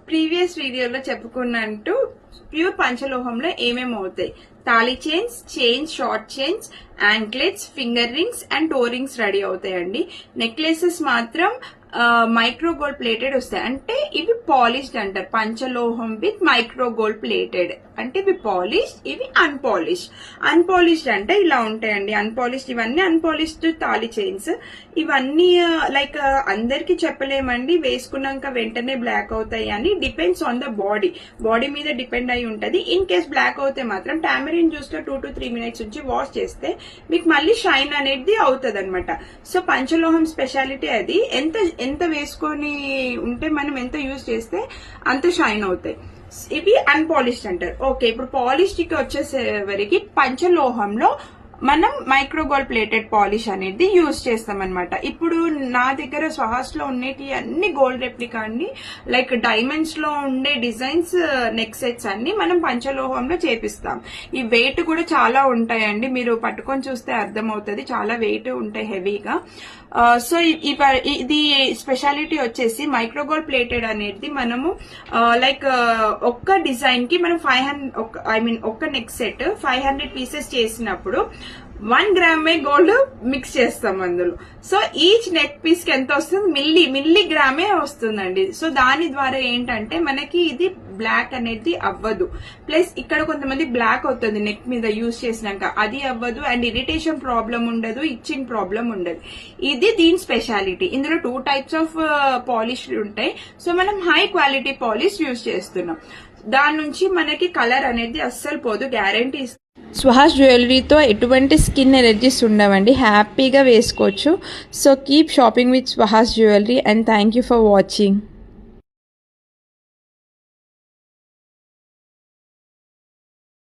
Previous వీడియోలో చెప్పుకున్నట్టు pure పంచలోహంలో ఏమేమి అవుతాయి? తాళి chains, short chains, anklets, finger rings and toe rings ready అవుతాయండి. నెక్లెసెస్ మాత్రం మైక్రో గోల్డ్ ప్లేటెడ్ వస్తాయి. అంటే ఇవి పాలిష్డ్ అంటారు. పంచలోహం విత్ మైక్రో గోల్డ్ ప్లేటెడ్ అంటే ఇవి పాలిష్డ్, ఇవి అన్పాలిష్డ్. అన్పాలిష్డ్ అంటే ఇలా ఉంటాయండి. అన్పాలిష్డ్ ఇవన్నీ అన్పాలిష్డ్ తాళి చైన్స్. ఇవన్నీ లైక్ అందరికి చెప్పలేమండి, వేసుకున్నాక వెంటనే బ్లాక్ అవుతాయి అని. డిపెండ్స్ ఆన్ ద బాడీ మీద డిపెండ్ అయి ఉంటది. ఇన్ కేస్ బ్లాక్ అవుతే మాత్రం టామరిన్ జ్యూస్ లో 2 to 3 minutes ఉంచి వాష్ చేస్తే మీకు మళ్ళీ షైన్ అనేది అవుతుంది అనమాట. సో పంచలోహం స్పెషాలిటీ అది. ఎంత వేసుకొని ఉంటే మనం ఎంత యూజ్ చేస్తే అంత షైన్ అవుతాయి. ఇవి అన్పాలిష్డ్ అంటారు. ఓకే, ఇప్పుడు పాలిష్డ్ కి వచ్చేసరికి పంచలోహంలో మనం మైక్రో గోల్డ్ ప్లేటెడ్ పాలిష్ అనేది యూజ్ చేస్తాం అనమాట. ఇప్పుడు నా దగ్గర స్వహాస్ లో ఉండేటి అన్ని గోల్డ్ రెప్లికా అన్ని లైక్ డైమండ్స్ లో ఉండే డిజైన్స్ నెక్ సెట్స్ అన్ని మనం పంచలోహంలో చేపిస్తాం. ఈ వెయిట్ కూడా చాలా ఉంటాయండి, మీరు పట్టుకొని చూస్తే అర్థమవుతుంది. చాలా వెయిట్ ఉంటాయి హెవీగా. సో ఇది స్పెషాలిటీ వచ్చేసి మైక్రో గోల్డ్ ప్లేటెడ్ అనేది మనము లైక్ ఒక్క డిజైన్ కి మనం 500 ఒక్క నెక్ సెట్ 500 పీసెస్ చేసినప్పుడు 1 గ్రామే గోల్డ్ మిక్స్ చేస్తాం అందులో. సో ఈచ్ నెక్ పీస్ కి ఎంత వస్తుంది? మిల్లీ గ్రామే వస్తుందండి. సో దాని ద్వారా ఏంటంటే మనకి ఇది బ్లాక్ అనేది అవ్వదు. ప్లస్ ఇక్కడ కొంతమంది బ్లాక్ అవుతుంది నెక్ మీద యూజ్ చేసినాక, అది అవ్వదు. అండ్ ఇరిటేషన్ ప్రాబ్లం ఉండదు, ఇచ్చింగ్ ప్రాబ్లం ఉండదు. ఇది దీని స్పెషాలిటీ. ఇందులో 2 types ఆఫ్ పాలిష్ ఉంటాయి. సో మనం హై క్వాలిటీ పాలిష్ యూజ్ చేస్తున్నాం. దాని నుంచి మనకి కలర్ అనేది అస్సలు పోదు, గ్యారంటీ. స్వహాస్ జ్యువెలరీతో ఎటువంటి స్కిన్ ఎలర్జీస్ ఉండవండి, హ్యాపీగా వేసుకోవచ్చు. So keep shopping with Swahas jewellery and thank you for watching.